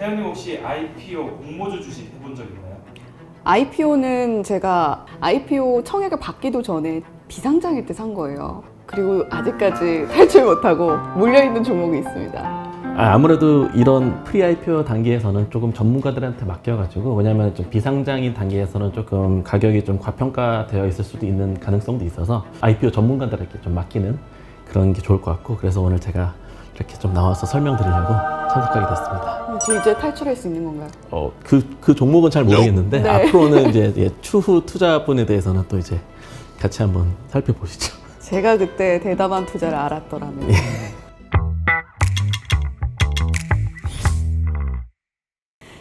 태연님 혹시 IPO 공모주 주식 해본 적 있나요? IPO는 제가 IPO 청약을 받기도 전에 비상장일 때 산 거예요. 그리고 아직까지 탈출 못하고 물려있는 종목이 있습니다. 아무래도 이런 프리-IPO 단계에서는 조금 전문가들한테 맡겨가지고, 왜냐면 좀 비상장인 단계에서는 조금 가격이 좀 과평가되어 있을 수도 있는 가능성도 있어서 IPO 전문가들에게 좀 맡기는 그런 게 좋을 것 같고, 그래서 오늘 제가 이렇게 좀 나와서 설명드리려고 참석하게 됐습니다. 저 이제 탈출할 수 있는 건가요? 그 종목은 잘 모르겠는데 네. 앞으로는 이제 추후 투자분에 대해서는 또 이제 같이 한번 살펴보시죠. 제가 그때 대담한 투자를 알았더라면.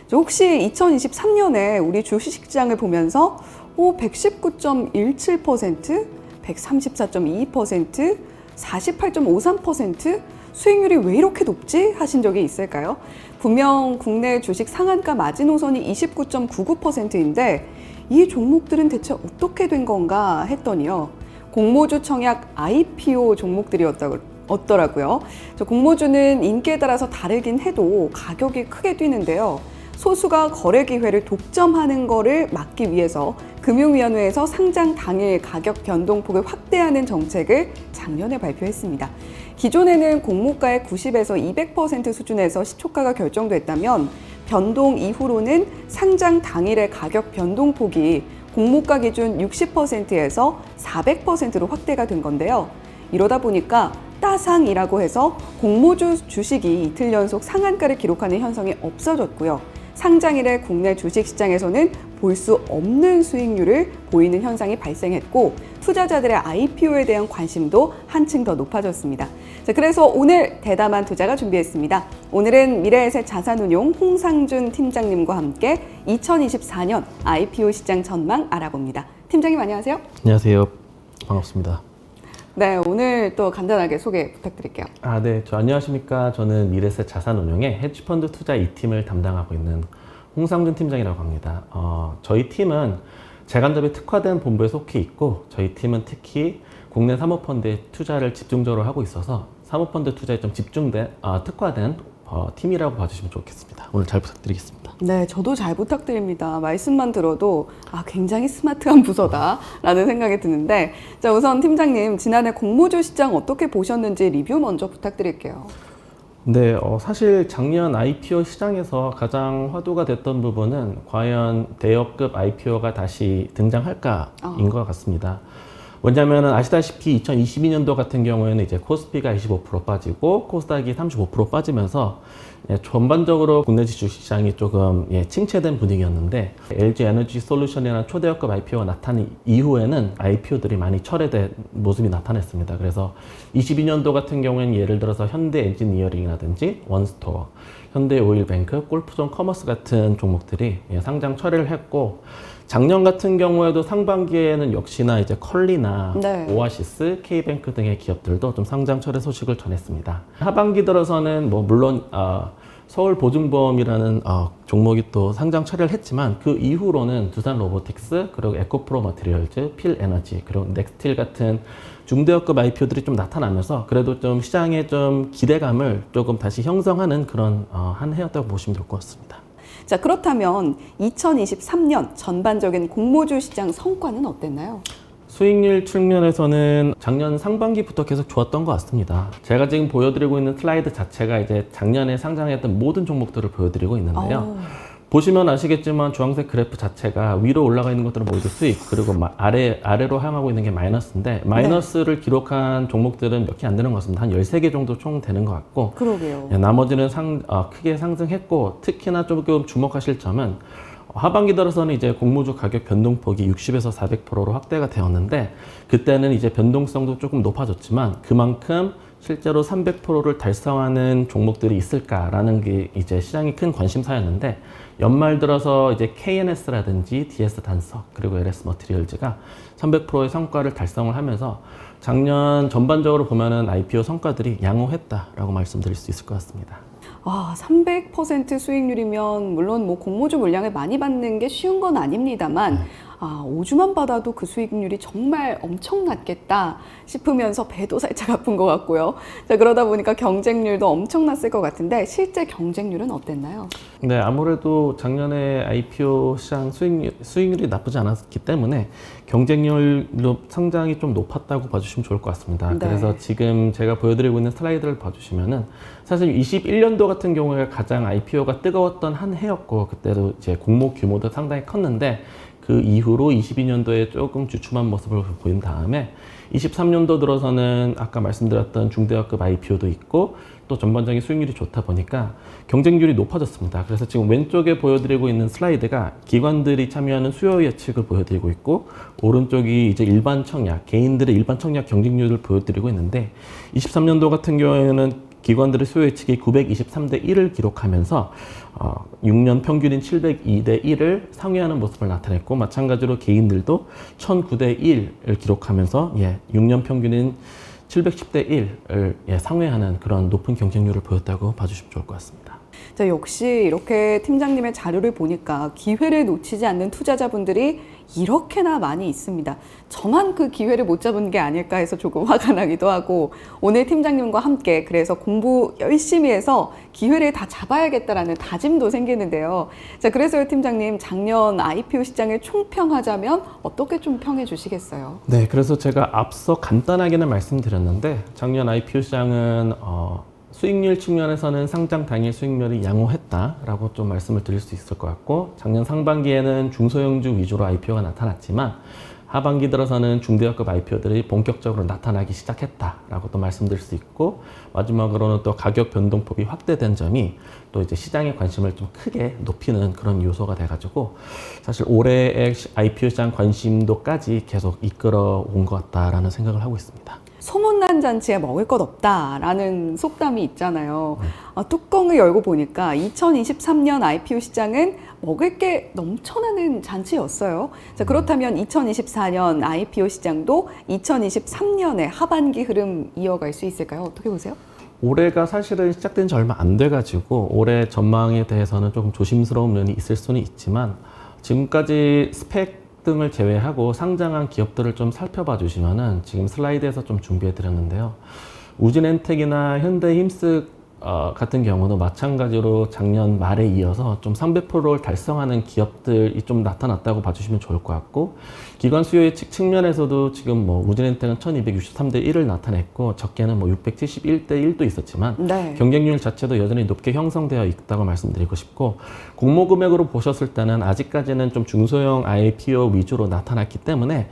저 혹시 2023년에 우리 주식시장을 보면서 119.17%, 134.22%, 48.53% 수익률이 왜 이렇게 높지? 하신 적이 있을까요? 분명 국내 주식 상한가 마지노선이 29.99%인데 이 종목들은 대체 어떻게 된 건가 했더니요. 공모주 청약 IPO 종목들이었더라고요. 저 공모주는 인기에 따라서 다르긴 해도 가격이 크게 뛰는데요. 소수가 거래 기회를 독점하는 거를 막기 위해서 금융위원회에서 상장 당일 가격 변동폭을 확대하는 정책을 작년에 발표했습니다. 기존에는 공모가의 90에서 200% 수준에서 시초가가 결정됐다면 변동 이후로는 상장 당일의 가격 변동폭이 공모가 기준 60%에서 400%로 확대가 된 건데요. 이러다 보니까 따상이라고 해서 공모주 주식이 이틀 연속 상한가를 기록하는 현상이 없어졌고요. 상장일의 국내 주식시장에서는 볼 수 없는 수익률을 보이는 현상이 발생했고 투자자들의 IPO에 대한 관심도 한층 더 높아졌습니다. 자, 그래서 오늘 대담한 투자가 준비했습니다. 오늘은 미래에셋 자산운용 홍상준 팀장님과 함께 2024년 IPO 시장 전망 알아봅니다. 팀장님 안녕하세요. 안녕하세요. 반갑습니다. 네, 오늘 또 간단하게 소개 부탁드릴게요. 네. 안녕하십니까. 저는 미래셋 자산운용의 헤지펀드 투자 2팀을 담당하고 있는 홍상준 팀장이라고 합니다. 저희 팀은 재간접에 특화된 본부에 속해 있고, 저희 팀은 특히 국내 사모펀드에 투자를 집중적으로 하고 있어서 사모펀드 투자에 좀 집중된, 특화된 팀이라고 봐주시면 좋겠습니다. 오늘 잘 부탁드리겠습니다. 네, 저도 잘 부탁드립니다. 말씀만 들어도 굉장히 스마트한 부서다라는 생각이 드는데, 자, 우선 팀장님 지난해 공모주 시장 어떻게 보셨는지 리뷰 먼저 부탁드릴게요. 네, 사실 작년 IPO 시장에서 가장 화두가 됐던 부분은 과연 대여급 IPO가 다시 등장할까인 것 같습니다. 왜냐하면 아시다시피 2022년도 같은 경우에는 이제 코스피가 25% 빠지고 코스닥이 35% 빠지면서 전반적으로 국내 주식시장이 조금 침체된 분위기였는데, LG 에너지 솔루션이라는 초대여급 IPO가 나타난 이후에는 IPO들이 많이 철회된 모습이 나타났습니다. 그래서 22년도 같은 경우에는 예를 들어서 현대 엔지니어링이라든지 원스토어, 현대 오일뱅크, 골프존 커머스 같은 종목들이 상장 철회를 했고, 작년 같은 경우에도 상반기에는 역시나 이제 컬리나 네. 오아시스, K뱅크 등의 기업들도 좀 상장 철회 소식을 전했습니다. 하반기 들어서는 물론 서울보증보험이라는 종목이 또 상장 철회를 했지만, 그 이후로는 두산로보틱스, 그리고 에코프로 머티리얼즈, 필에너지, 그리고 넥스틸 같은 중대형급 IPO들이 좀 나타나면서 그래도 좀 시장의 좀 기대감을 조금 다시 형성하는 그런 한 해였다고 보시면 될 것 같습니다. 자, 그렇다면 2023년 전반적인 공모주 시장 성과는 어땠나요? 수익률 측면에서는 작년 상반기부터 계속 좋았던 것 같습니다. 제가 지금 보여드리고 있는 슬라이드 자체가 이제 작년에 상장했던 모든 종목들을 보여드리고 있는데요. 보시면 아시겠지만 주황색 그래프 자체가 위로 올라가 있는 것들은 모두 수익, 그리고 아래로 향하고 있는 게 마이너스인데, 마이너스를 기록한 종목들은 몇 개 안 되는 것 같습니다. 한 13개 정도 총 되는 것 같고, 그러게요. 나머지는 크게 상승했고, 특히나 조금 주목하실 점은 하반기 들어서는 이제 공모주 가격 변동폭이 60에서 400%로 확대가 되었는데, 그때는 이제 변동성도 조금 높아졌지만 그만큼 실제로 300%를 달성하는 종목들이 있을까라는 게 이제 시장이 큰 관심사였는데, 연말 들어서 이제 KNS라든지 DS 단석, 그리고 LS 머티리얼즈가 300%의 성과를 달성을 하면서 작년 전반적으로 보면은 IPO 성과들이 양호했다라고 말씀드릴 수 있을 것 같습니다. 300% 수익률이면 물론 공모주 물량을 많이 받는 게 쉬운 건 아닙니다만 아, 5주만 받아도 그 수익률이 정말 엄청났겠다 싶으면서 배도 살짝 아픈 것 같고요. 자, 그러다 보니까 경쟁률도 엄청났을 것 같은데 실제 경쟁률은 어땠나요? 네, 아무래도 작년에 IPO 시장 수익률이 나쁘지 않았기 때문에 경쟁률도 상당히 좀 높았다고 봐주시면 좋을 것 같습니다. 네. 그래서 지금 제가 보여드리고 있는 슬라이드를 봐주시면은 사실 21년도 같은 경우에 가장 IPO가 뜨거웠던 한 해였고 그때도 이제 공모 규모도 상당히 컸는데 그 이후로 22년도에 조금 주춤한 모습을 보인 다음에 23년도 들어서는 아까 말씀드렸던 중대형급 IPO도 있고 또 전반적인 수익률이 좋다 보니까 경쟁률이 높아졌습니다. 그래서 지금 왼쪽에 보여드리고 있는 슬라이드가 기관들이 참여하는 수요 예측을 보여드리고 있고 오른쪽이 이제 일반 청약, 개인들의 일반 청약 경쟁률을 보여드리고 있는데 23년도 같은 경우에는 기관들의 수요 예측이 923대 1을 기록하면서 6년 평균인 702대 1을 상회하는 모습을 나타냈고 마찬가지로 개인들도 1009대 1을 기록하면서 6년 평균인 710대 1을 상회하는 그런 높은 경쟁률을 보였다고 봐주시면 좋을 것 같습니다. 자, 역시 이렇게 팀장님의 자료를 보니까 기회를 놓치지 않는 투자자분들이 이렇게나 많이 있습니다. 저만 그 기회를 못 잡은 게 아닐까 해서 조금 화가 나기도 하고 오늘 팀장님과 함께 그래서 공부 열심히 해서 기회를 다 잡아야겠다라는 다짐도 생기는데요. 자, 그래서요 팀장님 작년 IPO 시장을 총평하자면 어떻게 좀 평해 주시겠어요? 네, 그래서 제가 앞서 간단하게는 말씀드렸는데 작년 IPO 시장은 수익률 측면에서는 상장 당일 수익률이 양호했다라고 좀 말씀을 드릴 수 있을 것 같고 작년 상반기에는 중소형주 위주로 IPO가 나타났지만 하반기 들어서는 중대형급 IPO들이 본격적으로 나타나기 시작했다라고 또 말씀드릴 수 있고 마지막으로는 또 가격 변동폭이 확대된 점이 또 이제 시장의 관심을 좀 크게 높이는 그런 요소가 돼가지고 사실 올해의 IPO 시장 관심도까지 계속 이끌어 온 것 같다라는 생각을 하고 있습니다. 소문난 잔치에 먹을 것 없다라는 속담이 있잖아요. 뚜껑을 열고 보니까 2023년 IPO 시장은 먹을 게 넘쳐나는 잔치였어요. 자, 그렇다면 2024년 IPO 시장도 2023년의 하반기 흐름 이어갈 수 있을까요? 어떻게 보세요? 올해가 사실은 시작된 지 얼마 안 돼가지고 올해 전망에 대해서는 조금 조심스러운 면이 있을 수는 있지만 지금까지 스펙 등을 제외하고 상장한 기업들을 좀 살펴봐 주시면은 지금 슬라이드에서 좀 준비해 드렸는데요. 우진엔텍이나 현대힘스 같은 경우도 마찬가지로 작년 말에 이어서 좀 300%를 달성하는 기업들이 좀 나타났다고 봐주시면 좋을 것 같고 기관 수요 예측 측면에서도 지금 뭐 우진엔텍은 1263대 1을 나타냈고 적게는 뭐 671대 1도 있었지만 네. 경쟁률 자체도 여전히 높게 형성되어 있다고 말씀드리고 싶고 공모 금액으로 보셨을 때는 아직까지는 좀 중소형 IPO 위주로 나타났기 때문에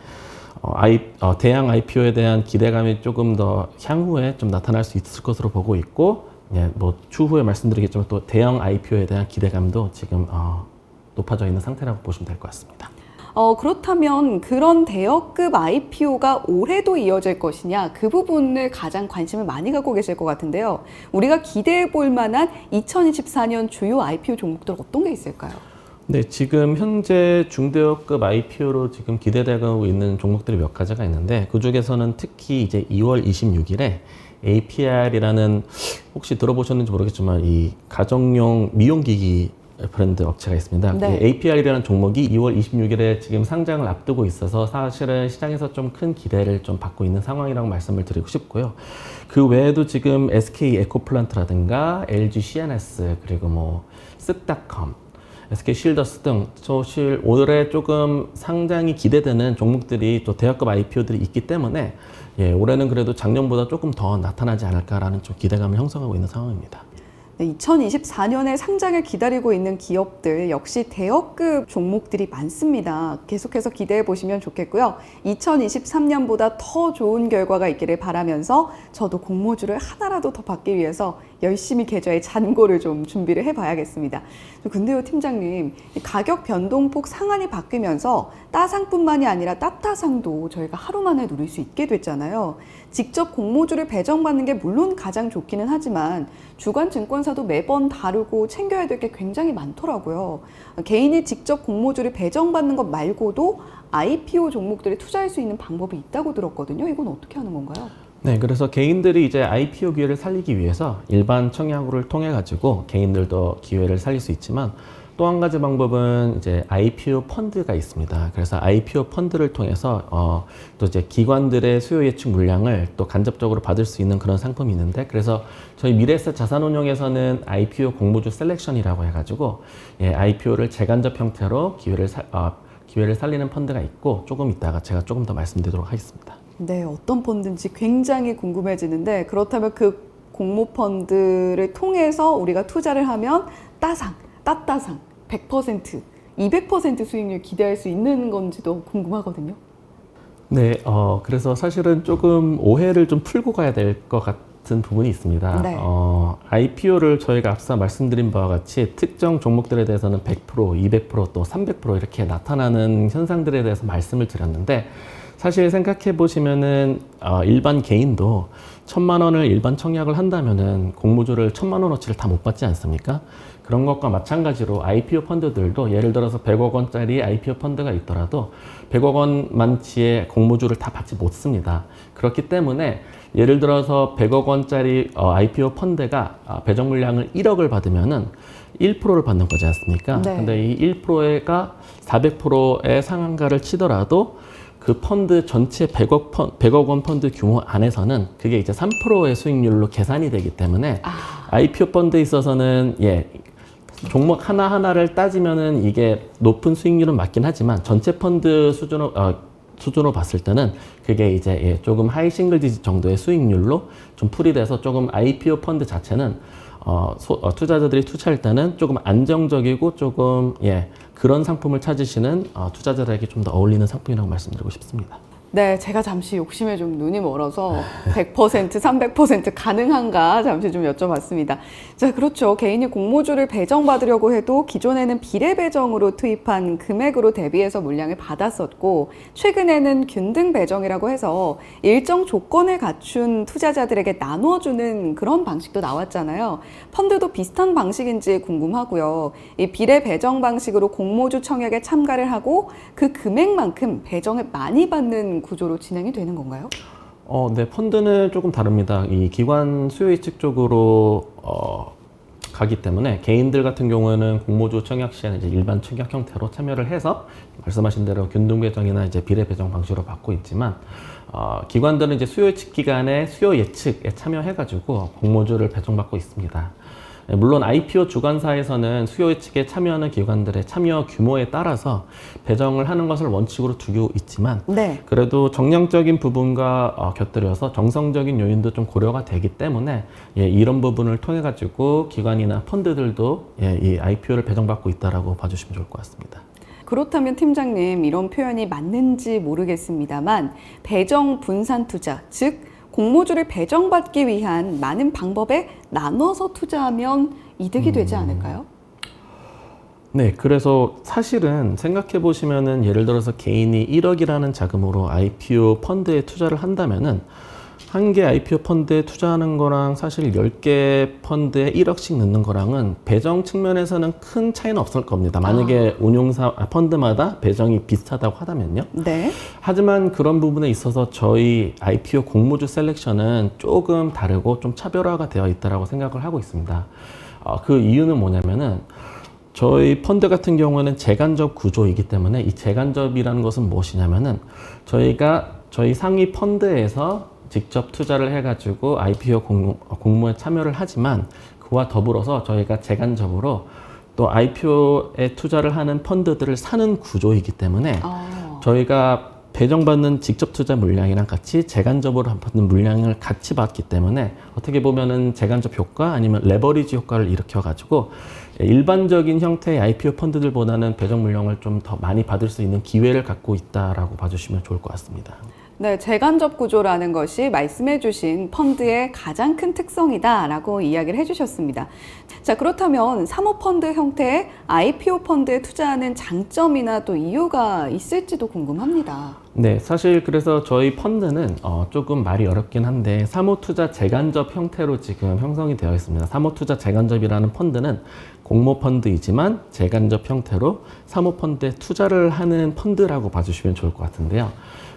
대형 IPO에 대한 기대감이 조금 더 향후에 좀 나타날 수 있을 것으로 보고 있고 뭐 추후에 말씀드리겠지만 또 대형 IPO에 대한 기대감도 지금 높아져 있는 상태라고 보시면 될 것 같습니다. 그렇다면 그런 대여급 IPO가 올해도 이어질 것이냐 그 부분을 가장 관심을 많이 갖고 계실 것 같은데요. 우리가 기대해 볼 만한 2024년 주요 IPO 종목들 어떤 게 있을까요? 네, 지금 현재 중대형급 IPO로 지금 기대되고 있는 종목들이 몇 가지가 있는데 그 중에서는 특히 이제 2월 26일에 APR이라는 혹시 들어보셨는지 모르겠지만 이 가정용 미용기기 브랜드 업체가 있습니다. 네. APR이라는 종목이 2월 26일에 지금 상장을 앞두고 있어서 사실은 시장에서 좀 큰 기대를 좀 받고 있는 상황이라고 말씀을 드리고 싶고요. 그 외에도 지금 SK 에코플란트라든가 LG CNS 그리고 뭐 쓱닷컴 SK 실더스 등 사실 올해 조금 상장이 기대되는 종목들이 또 대형급 IPO들이 있기 때문에 올해는 그래도 작년보다 조금 더 나타나지 않을까라는 좀 기대감을 형성하고 있는 상황입니다. 2024년에 상장을 기다리고 있는 기업들 역시 대여급 종목들이 많습니다. 계속해서 기대해 보시면 좋겠고요. 2023년보다 더 좋은 결과가 있기를 바라면서 저도 공모주를 하나라도 더 받기 위해서 열심히 계좌에 잔고를 좀 준비를 해봐야겠습니다. 근데요 팀장님, 가격 변동폭 상한이 바뀌면서 따상뿐만이 아니라 따타상도 저희가 하루 만에 누릴 수 있게 됐잖아요. 직접 공모주를 배정받는 게 물론 가장 좋기는 하지만 주간 증권사도 매번 다르고 챙겨야 될 게 굉장히 많더라고요. 개인이 직접 공모주를 배정받는 것 말고도 IPO 종목들에 투자할 수 있는 방법이 있다고 들었거든요. 이건 어떻게 하는 건가요? 네, 그래서 개인들이 이제 IPO 기회를 살리기 위해서 일반 청약을 통해 가지고 개인들도 기회를 살릴 수 있지만 또 한 가지 방법은 이제 IPO 펀드가 있습니다. 그래서 IPO 펀드를 통해서 또 이제 기관들의 수요 예측 물량을 또 간접적으로 받을 수 있는 그런 상품이 있는데, 그래서 저희 미래에셋 자산운용에서는 IPO 공모주 셀렉션이라고 해가지고 IPO를 재간접 형태로 기회를 살리는 펀드가 있고, 조금 이따가 제가 조금 더 말씀드리도록 하겠습니다. 네, 어떤 펀드인지 굉장히 궁금해지는데, 그렇다면 그 공모 펀드를 통해서 우리가 투자를 하면 따따상 100%, 200% 수익률 기대할 수 있는 건지도 궁금하거든요. 네, 그래서 사실은 조금 오해를 좀 풀고 가야 될 것 같은 부분이 있습니다. 네. IPO를 저희가 앞서 말씀드린 바와 같이 특정 종목들에 대해서는 100%, 200%, 또 300% 이렇게 나타나는 현상들에 대해서 말씀을 드렸는데, 사실 생각해 보시면은 일반 개인도 1,000만 원을 일반 청약을 한다면은 공모주를 1,000만 원어치를 다 못 받지 않습니까? 그런 것과 마찬가지로 IPO 펀드들도 예를 들어서 100억 원짜리 IPO 펀드가 있더라도 100억 원만치의 공모주를 다 받지 못습니다. 그렇기 때문에 예를 들어서 100억 원짜리 IPO 펀드가 배정 물량을 1억을 받으면은 1%를 받는 거지 않습니까? 네. 근데 이 1%가 400%의 상한가를 치더라도 그 펀드 전체 100억 원 펀드 규모 안에서는 그게 이제 3%의 수익률로 계산이 되기 때문에 IPO 펀드에 있어서는 종목 하나하나를 따지면은 이게 높은 수익률은 맞긴 하지만 전체 펀드 수준으로 봤을 때는 그게 이제 조금 하이 싱글 디짓 정도의 수익률로 좀 풀이 돼서 조금 IPO 펀드 자체는 투자자들이 투자할 때는 조금 안정적이고 조금 그런 상품을 찾으시는 투자자들에게 좀 더 어울리는 상품이라고 말씀드리고 싶습니다. 네, 제가 잠시 욕심에 좀 눈이 멀어서 100%, 300% 가능한가 잠시 좀 여쭤봤습니다. 자, 그렇죠. 개인이 공모주를 배정받으려고 해도 기존에는 비례 배정으로 투입한 금액으로 대비해서 물량을 받았었고, 최근에는 균등 배정이라고 해서 일정 조건을 갖춘 투자자들에게 나눠주는 그런 방식도 나왔잖아요. 펀드도 비슷한 방식인지 궁금하고요. 이 비례 배정 방식으로 공모주 청약에 참가를 하고 그 금액만큼 배정을 많이 받는 구조로 진행이 되는 건가요? 네, 펀드는 조금 다릅니다. 이 기관 수요 예측 쪽으로 가기 때문에 개인들 같은 경우에는 공모주 청약 시에는 이제 일반 청약 형태로 참여를 해서 말씀하신 대로 균등 배정이나 이제 비례 배정 방식으로 받고 있지만, 기관들은 이제 수요 예측 기간에 수요 예측에 참여해가지고 공모주를 배정받고 있습니다. 물론 IPO 주관사에서는 수요 예측에 참여하는 기관들의 참여 규모에 따라서 배정을 하는 것을 원칙으로 두고 있지만, 그래도 정량적인 부분과 곁들여서 정성적인 요인도 좀 고려가 되기 때문에 이런 부분을 통해 가지고 기관이나 펀드들도 이 IPO를 배정받고 있다라고 봐주시면 좋을 것 같습니다. 그렇다면 팀장님, 이런 표현이 맞는지 모르겠습니다만 배정 분산 투자, 즉 공모주를 배정받기 위한 많은 방법에 나눠서 투자하면 이득이 되지 않을까요? 네, 그래서 사실은 생각해 보시면은 예를 들어서 개인이 1억이라는 자금으로 IPO 펀드에 투자를 한다면은 한 개 IPO 펀드에 투자하는 거랑 사실 10개 펀드에 1억씩 넣는 거랑은 배정 측면에서는 큰 차이는 없을 겁니다. 만약에 펀드마다 배정이 비슷하다고 하다면요. 네. 하지만 그런 부분에 있어서 저희 IPO 공모주 셀렉션은 조금 다르고 좀 차별화가 되어 있다고 생각을 하고 있습니다. 그 이유는 뭐냐면은 저희 펀드 같은 경우는 재간접 구조이기 때문에, 이 재간접이라는 것은 무엇이냐면은 저희 상위 펀드에서 직접 투자를 해가지고 IPO 공모에 참여를 하지만, 그와 더불어서 저희가 재간접으로 또 IPO에 투자를 하는 펀드들을 사는 구조이기 때문에 저희가 배정받는 직접 투자 물량이랑 같이 재간접으로 받는 물량을 같이 받기 때문에 어떻게 보면은 재간접 효과 아니면 레버리지 효과를 일으켜가지고 일반적인 형태의 IPO 펀드들보다는 배정 물량을 좀 더 많이 받을 수 있는 기회를 갖고 있다라고 봐주시면 좋을 것 같습니다. 네, 재간접 구조라는 것이 말씀해주신 펀드의 가장 큰 특성이다라고 이야기를 해주셨습니다. 자, 그렇다면 사모펀드 형태의 IPO 펀드에 투자하는 장점이나 또 이유가 있을지도 궁금합니다. 네, 사실 그래서 저희 펀드는 조금 말이 어렵긴 한데 사모투자 재간접 형태로 지금 형성이 되어 있습니다. 사모투자 재간접이라는 펀드는 공모펀드이지만 재간접 형태로 사모펀드에 투자를 하는 펀드라고 봐주시면 좋을 것 같은데요.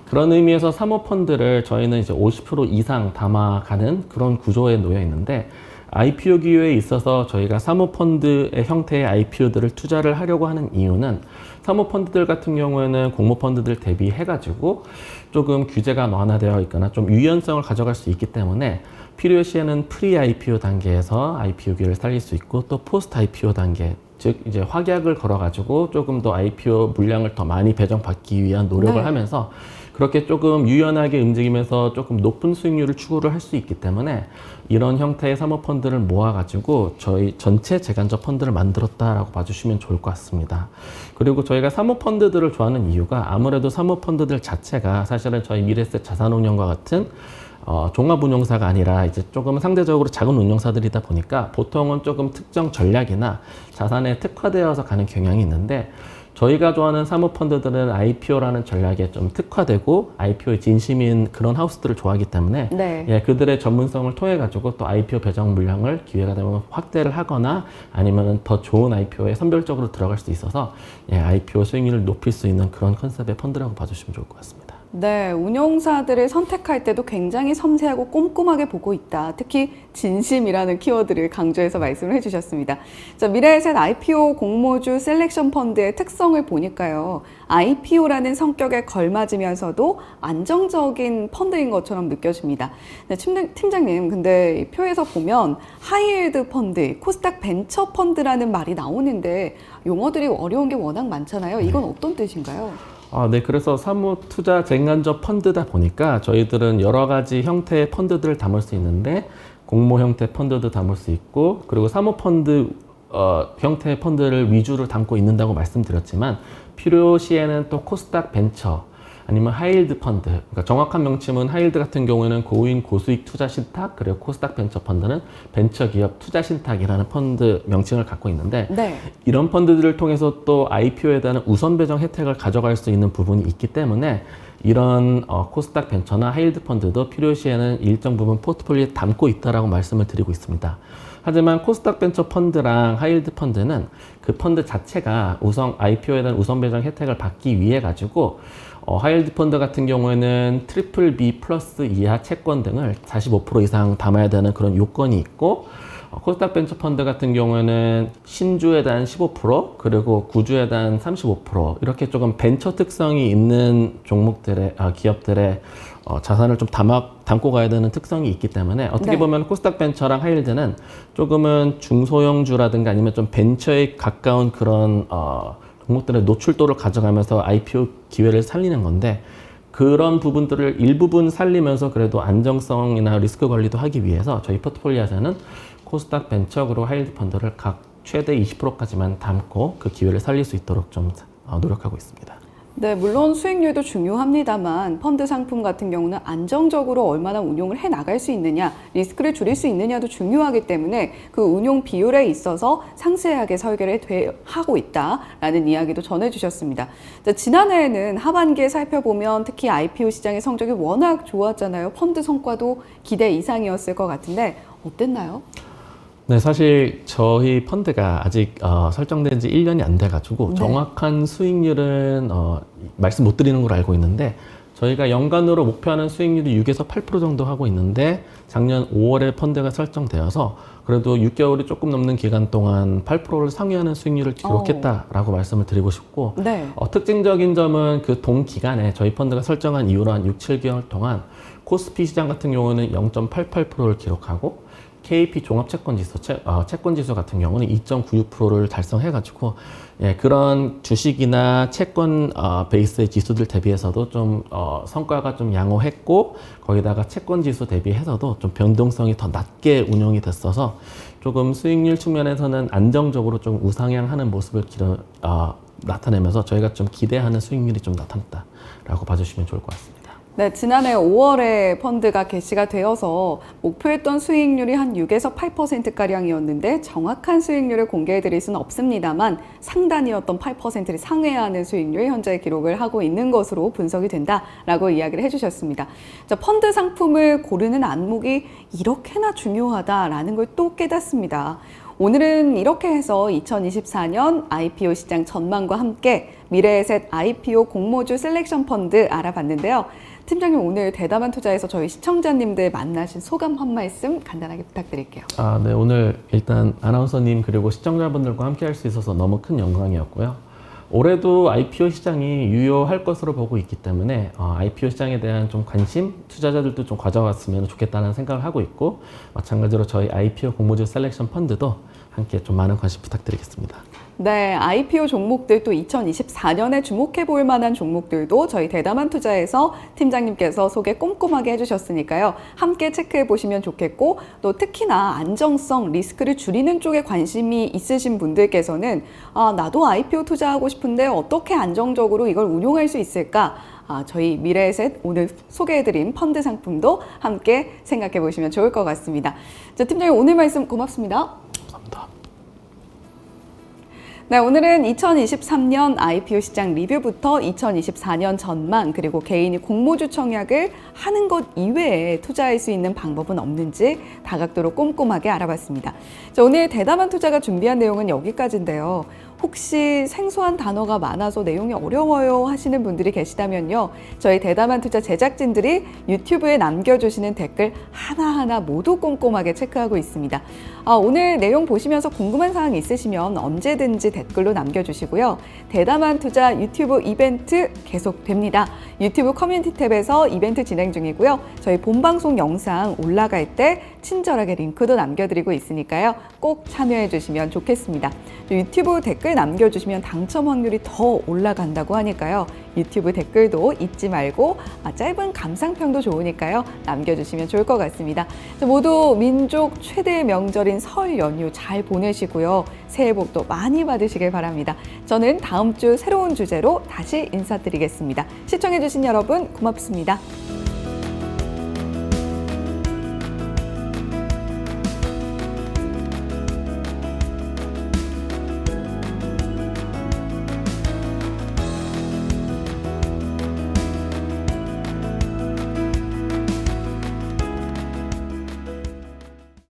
그런 의미에서 사모펀드를 저희는 이제 50% 이상 담아가는 그런 구조에 놓여 있는데, IPO 기회에 있어서 저희가 사모펀드의 형태의 IPO들을 투자를 하려고 하는 이유는 사모펀드들 같은 경우에는 공모펀드들 대비해가지고 조금 규제가 완화되어 있거나 좀 유연성을 가져갈 수 있기 때문에 필요시에는 프리 IPO 단계에서 IPO 기회를 살릴 수 있고 또 포스트 IPO 단계, 즉 이제 확약을 걸어가지고 조금 더 IPO 물량을 더 많이 배정받기 위한 노력을 네. 하면서 그렇게 조금 유연하게 움직이면서 조금 높은 수익률을 추구를 할 수 있기 때문에 이런 형태의 사모펀드를 모아가지고 저희 전체 재간접 펀드를 만들었다라고 봐주시면 좋을 것 같습니다. 그리고 저희가 사모펀드들을 좋아하는 이유가 아무래도 사모펀드들 자체가 사실은 저희 미래에셋 자산운용과 같은 종합운용사가 아니라 이제 조금 상대적으로 작은 운용사들이다 보니까 보통은 조금 특정 전략이나 자산에 특화되어서 가는 경향이 있는데 저희가 좋아하는 사모펀드들은 IPO라는 전략에 좀 특화되고 IPO에 진심인 그런 하우스들을 좋아하기 때문에 네. 예, 그들의 전문성을 통해 가지고 또 IPO 배정 물량을 기회가 되면 확대를 하거나 아니면 더 좋은 IPO에 선별적으로 들어갈 수 있어서 예, IPO 수익률을 높일 수 있는 그런 컨셉의 펀드라고 봐주시면 좋을 것 같습니다. 네, 운용사들을 선택할 때도 굉장히 섬세하고 꼼꼼하게 보고 있다. 특히 진심이라는 키워드를 강조해서 말씀을 해주셨습니다. 자, 미래에셋 IPO 공모주 셀렉션 펀드의 특성을 보니까요. IPO라는 성격에 걸맞으면서도 안정적인 펀드인 것처럼 느껴집니다. 네, 팀장님, 근데 이 표에서 보면 하이힐드 펀드, 코스닥 벤처 펀드라는 말이 나오는데 용어들이 어려운 게 워낙 많잖아요. 이건 어떤 뜻인가요? 네. 그래서 사모 투자 쟁간접 펀드다 보니까 저희들은 여러 가지 형태의 펀드들을 담을 수 있는데 공모 형태 펀드도 담을 수 있고 그리고 사모 펀드 형태의 펀드를 위주로 담고 있는다고 말씀드렸지만 필요시에는 또 코스닥 벤처 아니면 하이힐드 펀드, 그러니까 정확한 명칭은 하이힐드 같은 경우에는 고인 고수익 투자 신탁, 그리고 코스닥 벤처 펀드는 벤처 기업 투자 신탁이라는 펀드 명칭을 갖고 있는데 네. 이런 펀드들을 통해서 또 IPO에 대한 우선 배정 혜택을 가져갈 수 있는 부분이 있기 때문에 이런 코스닥 벤처나 하이힐드 펀드도 필요시에는 일정 부분 포트폴리오에 담고 있다라고 말씀을 드리고 있습니다. 하지만 코스닥 벤처 펀드랑 하이힐드 펀드는 그 펀드 자체가 IPO에 대한 우선 배정 혜택을 받기 위해 가지고 하이힐드 펀드 같은 경우에는 트리플 B 플러스 이하 채권 등을 45% 이상 담아야 되는 그런 요건이 있고 코스닥 벤처 펀드 같은 경우에는 신주에 대한 15% 그리고 구주에 대한 35% 이렇게 조금 벤처 특성이 있는 종목들의 기업들의 자산을 좀 담고 가야 되는 특성이 있기 때문에 어떻게 네. 보면 코스닥 벤처랑 하이힐드는 조금은 중소형주라든가 아니면 좀 벤처에 가까운 그런 종목들의 노출도를 가져가면서 IPO 기회를 살리는 건데 그런 부분들을 일부분 살리면서 그래도 안정성이나 리스크 관리도 하기 위해서 저희 포트폴리오에서는 코스닥 벤처 그리고 하이힐드 펀드를 각 최대 20%까지만 담고 그 기회를 살릴 수 있도록 좀 노력하고 있습니다. 네, 물론 수익률도 중요합니다만 펀드 상품 같은 경우는 안정적으로 얼마나 운용을 해 나갈 수 있느냐, 리스크를 줄일 수 있느냐도 중요하기 때문에 그 운용 비율에 있어서 상세하게 설계를 하고 있다라는 이야기도 전해주셨습니다. 자, 지난해에는 하반기에 살펴보면 특히 IPO 시장의 성적이 워낙 좋았잖아요. 펀드 성과도 기대 이상이었을 것 같은데 어땠나요? 네, 사실 저희 펀드가 아직 설정된 지 1년이 안 돼가지고 네. 정확한 수익률은 말씀 못 드리는 걸로 알고 있는데 저희가 연간으로 목표하는 수익률이 6에서 8% 정도 하고 있는데 작년 5월에 펀드가 설정되어서 그래도 6개월이 조금 넘는 기간 동안 8%를 상회하는 수익률을 기록했다라고 말씀을 드리고 싶고 네. 특징적인 점은 그 동기간에 저희 펀드가 설정한 이후로 한 6, 7개월 동안 코스피 시장 같은 경우는 0.88%를 기록하고 KP 종합채권지수, 채권지수 같은 경우는 2.96%를 달성해가지고 예, 그런 주식이나 채권 베이스의 지수들 대비해서도 좀 성과가 좀 양호했고 거기다가 채권지수 대비해서도 좀 변동성이 더 낮게 운용이 됐어서 조금 수익률 측면에서는 안정적으로 좀 우상향하는 모습을 나타내면서 저희가 좀 기대하는 수익률이 좀 나타났다라고 봐주시면 좋을 것 같습니다. 네, 지난해 5월에 펀드가 개시가 되어서 목표했던 수익률이 한 6에서 8%가량이었는데 정확한 수익률을 공개해드릴 수는 없습니다만 상단이었던 8%를 상회하는 수익률 현재 기록을 하고 있는 것으로 분석이 된다라고 이야기를 해주셨습니다. 자, 펀드 상품을 고르는 안목이 이렇게나 중요하다라는 걸 또 깨닫습니다. 오늘은 이렇게 해서 2024년 IPO 시장 전망과 함께 미래에셋 IPO 공모주 셀렉션 펀드 알아봤는데요. 팀장님 오늘 대담한 투자에서 저희 시청자님들 만나신 소감 한 말씀 간단하게 부탁드릴게요. 네. 오늘 일단 아나운서님 그리고 시청자분들과 함께 할 수 있어서 너무 큰 영광이었고요. 올해도 IPO 시장이 유효할 것으로 보고 있기 때문에 IPO 시장에 대한 좀 관심, 투자자들도 좀 가져갔으면 좋겠다는 생각을 하고 있고, 마찬가지로 저희 IPO 공모주 셀렉션 펀드도 함께 좀 많은 관심 부탁드리겠습니다. 네, IPO 종목들 또 2024년에 주목해 볼 만한 종목들도 저희 대담한 투자에서 팀장님께서 소개 꼼꼼하게 해주셨으니까요. 함께 체크해 보시면 좋겠고, 또 특히나 안정성, 리스크를 줄이는 쪽에 관심이 있으신 분들께서는 나도 IPO 투자하고 싶은데 어떻게 안정적으로 이걸 운용할 수 있을까? 저희 미래에셋 오늘 소개해드린 펀드 상품도 함께 생각해 보시면 좋을 것 같습니다. 자, 팀장님 오늘 말씀 고맙습니다. 감사합니다. 네, 오늘은 2023년 IPO 시장 리뷰부터 2024년 전망, 그리고 개인이 공모주 청약을 하는 것 이외에 투자할 수 있는 방법은 없는지 다각도로 꼼꼼하게 알아봤습니다. 자, 오늘 대담한 투자가 준비한 내용은 여기까지인데요. 혹시 생소한 단어가 많아서 내용이 어려워요 하시는 분들이 계시다면요. 저희 대담한 투자 제작진들이 유튜브에 남겨주시는 댓글 하나하나 모두 꼼꼼하게 체크하고 있습니다. 오늘 내용 보시면서 궁금한 사항 있으시면 언제든지 댓글로 남겨주시고요. 대담한 투자 유튜브 이벤트 계속됩니다. 유튜브 커뮤니티 탭에서 이벤트 진행 중이고요. 저희 본방송 영상 올라갈 때 친절하게 링크도 남겨드리고 있으니까요. 꼭 참여해 주시면 좋겠습니다. 유튜브 댓글 남겨주시면 당첨 확률이 더 올라간다고 하니까요. 유튜브 댓글도 잊지 말고 짧은 감상평도 좋으니까요. 남겨주시면 좋을 것 같습니다. 모두 민족 최대의 명절인 설 연휴 잘 보내시고요. 새해 복도 많이 받으시길 바랍니다. 저는 다음 주 새로운 주제로 다시 인사드리겠습니다. 시청해주신 여러분 고맙습니다.